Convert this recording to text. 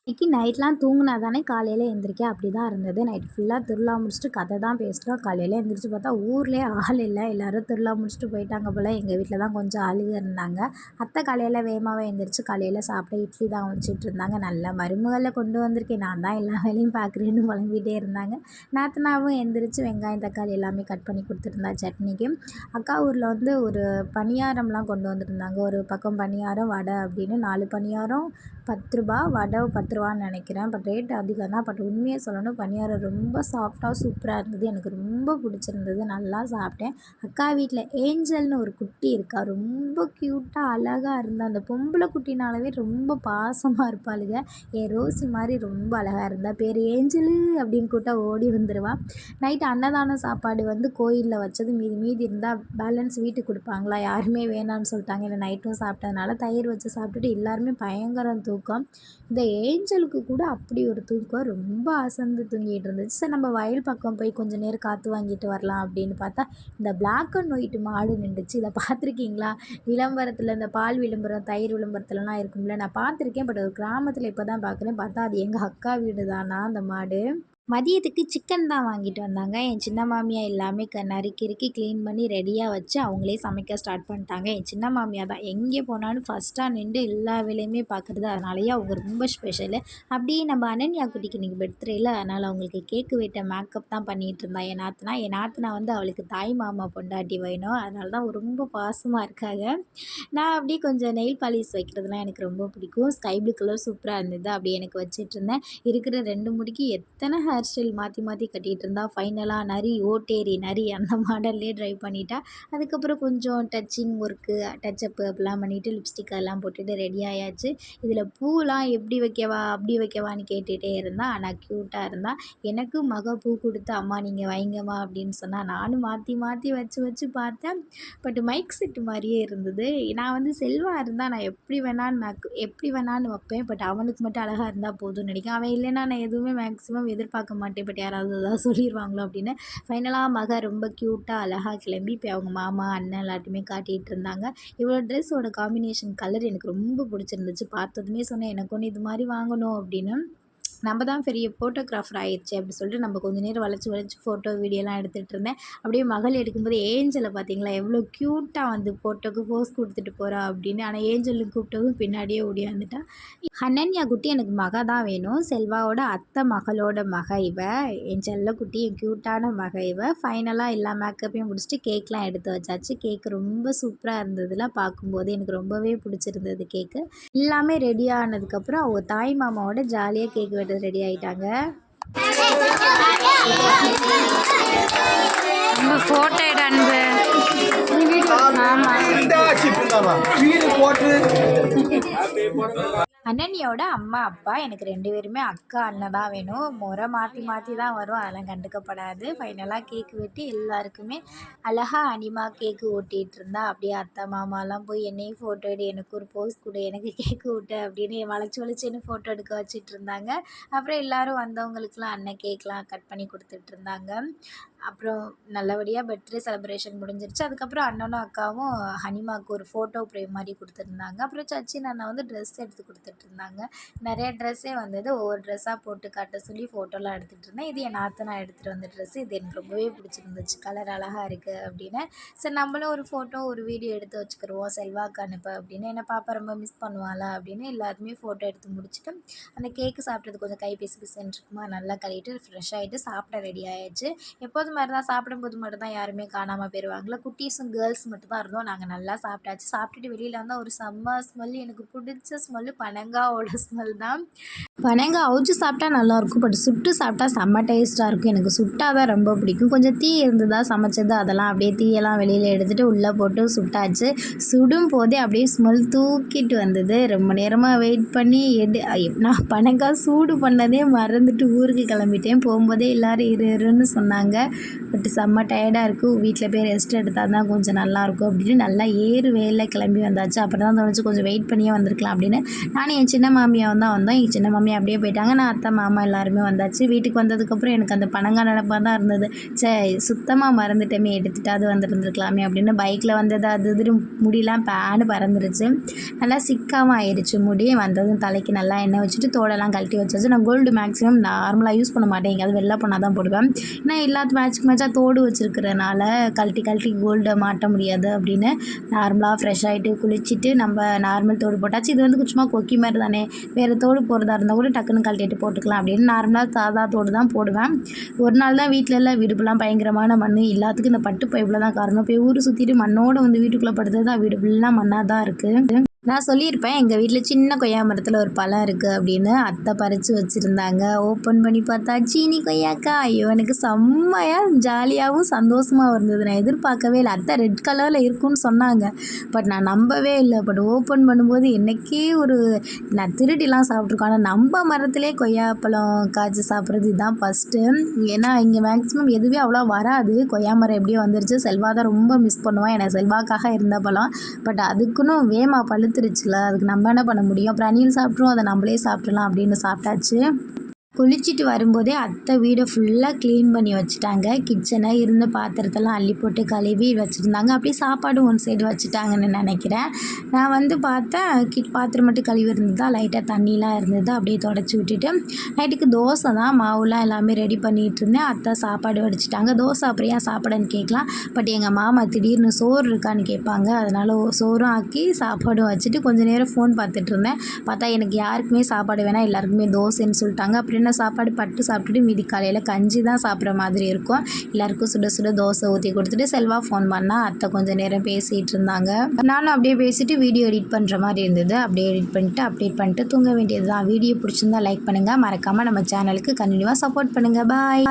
இன்னைக்கு நைட்லாம் தூங்குனா தானே காலையில் எந்திரிக்க அப்படி தான் இருந்தது. நைட் ஃபுல்லாக திருவிழா முடிச்சுட்டு கதை தான் பேசிட்டோம். காலையில் எந்திரிச்சு பார்த்தா ஊர்லேயே ஆள் இல்லை. எல்லோரும் திருவிழா முடிச்சுட்டு போயிட்டாங்க போல். எங்கள் வீட்டில் தான் கொஞ்சம் ஆளுங்க இருந்தாங்க. அத்தை காலையில் வேகமாகவே எந்திரிச்சு காலையில் சாப்பிட இட்லி தான் வச்சுட்டு இருந்தாங்க. நல்ல மருமகளை கொண்டு வந்திருக்கேன், நான் தான் எல்லா வேலையும் பார்க்குறேன்னு புலம்பிகிட்டே இருந்தாங்க. நாத்தனாவும் எந்திரிச்சு வெங்காயம் தக்காளி எல்லாமே கட் பண்ணி கொடுத்துருந்தா சட்னிக்கு. அக்கா ஊரில் வந்து ஒரு பணியாரம்லாம் கொண்டு வந்துருந்தாங்க. ஒரு பக்கம் பணியாரம் வடை அப்படின்னு 4 பணியாரம் 10 ரூபா, வடை 10 ரூபான்னு நினைக்கிறேன். பட் ரேட் அதிகம் தான். பட் உண்மையை சொல்லணும், பணியாரம் ரொம்ப சாஃப்டாக சூப்பராக இருந்தது. எனக்கு ரொம்ப பிடிச்சிருந்தது. நல்லா சாப்பிட்டேன். அக்கா வீட்டில் ஏஞ்சல்னு ஒரு குட்டி இருக்கா, ரொம்ப க்யூட்டாக அழகாக இருந்தா. அந்த பொம்பளை குட்டினாலவே ரொம்ப பாசமாக இருப்பாளுங்க. என் ரோசி மாதிரி ரொம்ப அழகாக இருந்தா. பேர் ஏஞ்சலு அப்படின்னு கூப்பிட்டா ஓடி வந்துடுவா. நைட்டு அன்னதானம் சாப்பாடு வந்து கோயிலில் வச்சது மீதி இருந்தால் பேலன்ஸ் வீட்டுக்கு கொடுப்பாங்களா, யாருமே வேணான்னு சொல்லிட்டாங்க. இல்லை நைட்டும் சாப்பிட்டதுனால தயிர் வச்சு சாப்பிட்டுட்டு எல்லாருமே பயங்கர தூக்கம். இந்த ஏஞ்சலுக்கு கூட அப்படி ஒரு தூக்கம், ரொம்ப அசந்து தூங்கிட்டு இருந்துச்சு. சரி நம்ம வயல் பக்கம் போய் கொஞ்சம் நேரம் காற்று வாங்கிட்டு வரலாம் அப்படின்னு பார்த்தா இந்த பிளாக் அண்ட் ஒயிட் மாடு நின்றுச்சு. இதை பார்த்துருக்கீங்களா? விளம்பரத்தில் இந்த பால் விளம்பரம் தயிர் விளம்பரத்துலலாம் இருக்கும்ல, நான் பார்த்துருக்கேன். பட் ஒரு கிராமத்தில் இப்போ தான் பார்க்குறேன். பார்த்தா அது எங்கள் அக்கா வீடு தானா அந்த மாடு. மதியத்துக்கு சிக்கன் தான் வாங்கிட்டு வந்தாங்க. என் சின்ன மாமியார் எல்லாமே நறுக்கி க்ளீன் பண்ணி ரெடியாக வச்சு அவங்களே சமைக்க ஸ்டார்ட் பண்ணிட்டாங்க. என் சின்ன மாமியார் தான் எங்கே போனாலும் ஃபஸ்ட்டாக நின்று எல்லா வேலையுமே பார்க்குறது. அதனாலேயே அவங்க ரொம்ப ஸ்பெஷலு. அப்படியே நம்ம அனன்யா குட்டிக்கு இன்றைக்கி பர்த்டேயில், அதனால் அவங்களுக்கு கேக்கு வெட்ட மேக்கப் தான் பண்ணிகிட்டு இருந்தா என் நாத்தனா வந்து அவளுக்கு தாய் மாமா பொண்டாட்டி வேணும். அதனால தான் ரொம்ப பாசமாக இருக்காங்க. நான் அப்படியே கொஞ்சம் நெயில் பாலிஷ் வைக்கிறதுலாம் எனக்கு ரொம்ப பிடிக்கும். ஸ்கை ப்ளூ கலர் சூப்பராக இருந்தது. அப்படியே எனக்கு வச்சுட்டு இருந்தேன். இருக்கிற 2 முடிக்கு எத்தனை ஹேர் ஸ்டைல் மாற்றி கட்டிகிட்டு இருந்தா. ஃபைனலாக நரி ஓட்டேரி நரி அந்த மாடல்லே ட்ரை பண்ணிட்டா. அதுக்கப்புறம் கொஞ்சம் டச்சிங் ஒர்க்கு டச்சப்பு அப்படிலாம் பண்ணிவிட்டு லிப்ஸ்டிக் எல்லாம் போட்டுட்டு ரெடி ஆயாச்சு. இதில் பூலாம் எப்படி வைக்கவா அப்படி வைக்கவான்னு கேட்டுகிட்டே இருந்தா. ஆனால் க்யூட்டாக இருந்தா. எனக்கு மக பூ கொடுத்து அம்மா நீங்கள் வைங்கம்மா அப்படின்னு சொன்னால் நானும் மாற்றி வச்சு பார்த்தேன். பட் மைக் செட்டு மாதிரியே இருந்தது. நான் வந்து செல்வா இருந்தால் நான் எப்படி வேணான்னு வைப்பேன். பட் அவனுக்கு மட்டும் அழகாக இருந்தால் போதும்னு நினைக்கிறேன். அவன் இல்லைன்னா நான் எதுவுமே மேக்ஸிமம் எதிர்பார்க்க மாட்டேன். பட் யாராவது ஏதாவது சொல்லிடுவாங்களோ அப்படின்னு. ஃபைனலாக மக ரொம்ப க்யூட்டாக அழகாக கிளம்பி இப்போ அவங்க மாமா அண்ணன் எல்லாத்தையுமே காட்டிகிட்டு இருந்தாங்க. இவ்வளோ ட்ரெஸ்ஸோட காம்பினேஷன் கலர் எனக்கு ரொம்ப பிடிச்சிருந்துச்சு. பார்த்ததுமே சொன்னேன் எனக்கு ஒன்று இது மாதிரி வாங்கணும் அப்படின்னு. நம்ம தான் பெரிய ஃபோட்டோகிராஃபர் ஆயிடுச்சு அப்படி சொல்லிட்டு நம்ம கொஞ்சம் நேரம் வளைச்சி ஃபோட்டோ வீடியோலாம் எடுத்துகிட்டு இருந்தேன். அப்படியே மகள் எடுக்கும்போது ஏஞ்சலை பார்த்தீங்களா, எவ்வளோ க்யூட்டாக வந்து ஃபோட்டோக்கு போஸ் கொடுத்துட்டு போகிறா அப்படின்னு. ஆனால் ஏஞ்சலுக்கு கூப்பிட்டதும் பின்னாடியே ஓடியாந்துட்டா. அனன்யா குட்டி எனக்கு மக தான் வேணும். செல்வாவோட அத்தை மகளோட மக இவ. என் செல்ல குட்டி, என் க்யூட்டான மக இவ. ஃபைனலாக எல்லா மேக்கப்பையும் முடிச்சுட்டு கேக்லாம் எடுத்து வச்சாச்சு. கேக்கு ரொம்ப சூப்பராக இருந்ததுல பார்க்கும்போது எனக்கு ரொம்பவே பிடிச்சிருந்தது. கேக்கு எல்லாமே ரெடி ஆனதுக்கப்புறம் அவங்க தாய் மாமாவோட ஜாலியாக கேக் வெட்ட ரெடி ஆகிட்டாங்க. ஃபோட்டோ எடு அன்பு. அனன்யாவோட அம்மா அப்பா எனக்கு 2 பேருமே அக்கா அண்ணன் தான் வேணும். முறை மாற்றி தான் வரும், அதெல்லாம் கண்டுக்கப்படாது. ஃபைனலாக கேக்கு வெட்டி எல்லாருக்குமே அழகாக அனிமா கேக்கு ஓட்டிகிட்டு இருந்தா. அப்படியே அத்தை மாமாலாம் போய் என்னையும் ஃபோட்டோ எடு, எனக்கு ஒரு போஸ் கொடு, எனக்கு கேக்கு விட்டு அப்படின்னு வளைச்சி என்ன ஃபோட்டோ எடுக்க வச்சுட்டு இருந்தாங்க. அப்புறம் எல்லோரும் வந்தவங்களுக்குலாம் அண்ணன் கேக்லாம் கட் பண்ணி கொடுத்துட்டு இருந்தாங்க. அப்புறம் நல்லபடியாக பர்த்டே செலிப்ரேஷன் முடிஞ்சிருச்சு. அதுக்கப்புறம் அண்ணனும் அக்காவும் ஹனிமாவுக்கு ஒரு ஃபோட்டோ ஃப்ரேம் மாதிரி கொடுத்துருந்தாங்க. அப்புறம் சச்சின் அண்ணா வந்து ட்ரெஸ் எடுத்து கொடுத்துட்ருந்தாங்க. நிறைய ட்ரெஸ்ஸே வந்தது. ஒவ்வொரு ட்ரெஸ்ஸாக போட்டு காட்ட சொல்லி ஃபோட்டோலாம் எடுத்துகிட்டு இருந்தேன். இது என் நாத்தனா எடுத்துகிட்டு வந்த ட்ரெஸ்ஸு. இது எனக்கு ரொம்பவே பிடிச்சிருந்துச்சு. கலர் அழகாக இருக்குது அப்படின்னு. சரி நம்மளும் ஒரு ஃபோட்டோ ஒரு வீடியோ எடுத்து வச்சுக்கிடுவோம் செல்வாக்கு அனுப்ப அப்படின்னு. என்னை பாப்பா ரொம்ப மிஸ் பண்ணுவாளா அப்படின்னு எல்லாருமே ஃபோட்டோ எடுத்து முடிச்சுட்டு அந்த கேக்கு சாப்பிட்றது கொஞ்சம் கை பிசுன்னு இருக்குமா, நல்லா கழுவிட்டு ஃப்ரெஷ் ஆகிட்டு சாப்பிட ரெடி ஆயாச்சு. எப்போதும் மாதிரி தான் சாப்பிடும்போது மட்டும் தான் யாருமே காணாமல் போயிடுவாங்களா. குட்டீஸும் கேர்ள்ஸ் மட்டும் தான் இருந்தோம். நாங்கள் நல்லா சாப்பிட்டாச்சு. சாப்பிட்டுட்டு வெளியில் வந்தால் ஒரு செம்ம ஸ்மெல், எனக்கு பிடிச்ச ஸ்மெல்லு பனங்காவோட ஸ்மெல் தான். பனங்காய் அவிச்சு சாப்பிட்டா நல்லாயிருக்கும். பட் சுட்டு சாப்பிட்டா செம்ம டேஸ்ட்டாக இருக்கும். எனக்கு சுட்டால் தான் ரொம்ப பிடிக்கும். கொஞ்சம் தீ இருந்ததா சமைச்சது, அதெல்லாம் அப்படியே தீயெல்லாம் வெளியில் எடுத்துகிட்டு உள்ளே போட்டு சுட்டாச்சு. சுடும் போதே அப்படியே ஸ்மெல் தூக்கிட்டு வந்தது. ரொம்ப நேரமாக வெயிட் பண்ணி நான் பனங்காய் சூடு பண்ணதே மறந்துட்டு ஊருக்கு கிளம்பிட்டேன். போகும்போதே எல்லோரும் இருன்னு சொன்னாங்க. பட் செம்ம டயர்டாக இருக்குது, வீட்டில் போய் ரெஸ்ட் எடுத்தால் தான் கொஞ்சம் நல்லாயிருக்கும் அப்படின்னு நல்லா ஏறு வேலையில் கிளம்பி வந்தாச்சு. அப்புறம் தான் தோணுச்சு கொஞ்சம் வெயிட் பண்ணியே வந்திருக்கலாம் அப்படின்னு. நானும் என் சின்ன மாமியாவும் தான் வந்தோம். என் சின்ன மாமியா அப்படியே போயிட்டாங்க. நான் அத்தை மாமா எல்லாருமே வந்தாச்சு. வீட்டுக்கு வந்ததுக்கப்புறம் எனக்கு அந்த பனங்கா நினப்பாக தான் இருந்தது. சுத்தமாக மறந்துட்டேமே, எடுத்துகிட்டாவது வந்துருந்துருக்கலாமே அப்படின்னு. பைக்கில் வந்தது அது இது முடியெல்லாம் பேனு பறந்துருச்சு. நல்லா சிக்காமல் ஆயிடுச்சு முடி. வந்ததும் தலைக்கு நல்லா எண்ணெய் வச்சுட்டு தோடெல்லாம் கழட்டி வச்சாச்சு. நான் கோல்டு மேக்ஸிமம் நார்மலாக யூஸ் பண்ண மாட்டேன், எங்கேயாவது வெளில போனால் தான் போடுவேன். ஏன்னா எல்லாத்து மேட்சாக தோடு வச்சுருக்கிறனால கழட்டி கோல்டை மாட்ட முடியாது அப்படின்னு நார்மலாக ஃப்ரெஷ் ஆகிட்டு குளிச்சுட்டு நம்ம நார்மல் தோடு போட்டாச்சு. இது வந்து சும்மா கொக்கி மாதிரி தானே, வேறு தோடு போடுறதா இருந்தால் கூட டக்குன்னு கழட்டிட்டு போட்டுக்கலாம் அப்படின்னு நார்மலாக சாதா தோடு தான் போடுவேன். ஒரு நாள் தான் வீட்டில் எல்லாம் வீடுபெல்லாம் பயங்கரமான மண், எல்லாத்துக்கும் இந்த பட்டு பைப்பில் தான் காரணம். போய் ஊர் சுற்றிட்டு மண்ணோடு வந்து வீட்டுக்குள்ளே படுத்தது தான், வீடு ஃபுல்லாக மண்ணாக தான் இருக்குது. நான் சொல்லியிருப்பேன் எங்கள் வீட்டில் சின்ன கொய்யா மரத்தில் ஒரு பழம் இருக்குது அப்படின்னு. அத்தை பறித்து வச்சுருந்தாங்க. ஓப்பன் பண்ணி பார்த்தா சீனி கொய்யாக்கா. ஐயோ எனக்கு செம்மையாக ஜாலியாகவும் சந்தோஷமாகவும் இருந்தது. நான் எதிர்பார்க்கவே இல்லை. அத்தை ரெட் கலரில் இருக்குன்னு சொன்னாங்க, பட் நான் நம்பவே இல்லை. பட் ஓப்பன் பண்ணும்போது எனக்கே ஒரு நான் திருடிலாம் சாப்பிட்ருக்கோம், ஆனால் நம்ம மரத்துலேயே கொய்யாப்பழம் காய்ச்சி சாப்பிட்றது இதுதான் ஃபஸ்ட்டு. ஏன்னா இங்கே மேக்ஸிமம் எதுவே அவ்வளோ வராது. கொய்யா மரம் எப்படியோ வந்துருச்சு. செல்வா தான் ரொம்ப மிஸ் பண்ணுவான், எனக்கு செல்வாக்காக இருந்த பழம். பட் அதுக்குன்னு வேமா பழுத்துருச்சுல, அதுக்கு நம்ம என்ன பண்ண முடியும். அப்புறம் அணில் சாப்பிட்ருவோம், அதை நம்மளே சாப்பிட்றலாம் அப்படின்னு சாப்பிட்டாச்சு. குளிச்சுட்டு வரும்போதே அத்தை வீடை ஃபுல்லாக க்ளீன் பண்ணி வச்சுட்டாங்க. கிச்சனை இருந்த பாத்திரத்தெல்லாம் அள்ளி போட்டு கழுவி வச்சுருந்தாங்க. அப்படியே சாப்பாடும் ஒன் சைடு வச்சுட்டாங்கன்னு நினைக்கிறேன். நான் வந்து பார்த்தேன் பாத்திரம் மட்டும் கழுவி இருந்ததா, லைட்டாக தண்ணிலாம் இருந்தது, அப்படியே தொடச்சி விட்டுட்டு நைட்டுக்கு தோசை தான் மாவுலாம் எல்லாமே ரெடி பண்ணிகிட்டு இருந்தேன். அத்தை சாப்பாடு வடிச்சிட்டாங்க. தோசை அப்புறம் ஏன் சாப்பாடுன்னு கேட்கலாம், பட் எங்கள் மாமா திடீர்னு சோறு இருக்கான்னு கேட்பாங்க. அதனால் சோறும் ஆக்கி சாப்பாடும் வச்சுட்டு கொஞ்சம் நேரம் ஃபோன் பார்த்துட்டு இருந்தேன். பார்த்தா எனக்கு யாருக்குமே சாப்பாடு வேணாம், எல்லாருக்குமே தோசைன்னு சொல்லிட்டாங்க. அப்புறம் என்ன சாப்பாடு பட்டு சாப்பிட்டுட்டு மீதி காலையில் கஞ்சி தான் சாப்பிட்ற மாதிரி இருக்கும். எல்லாருக்கும் சுட சுட தோசை ஊற்றி கொடுத்துட்டு செல்வா ஃபோன் பண்ணால் அத்தை கொஞ்சம் நேரம் பேசிகிட்டு இருந்தாங்க. நானும் அப்படியே பேசிட்டு வீடியோ எடிட் பண்ணுற மாதிரி இருந்தது. அப்படியே எடிட் பண்ணிட்டு அப்டேட் பண்ணிட்டு தூங்க வேண்டியது தான். வீடியோ பிடிச்சிருந்தா லைக் பண்ணுங்கள், மறக்காமல் நம்ம சேனலுக்கு கண்டினியூவாக சப்போர்ட் பண்ணுங்கள். பாய்.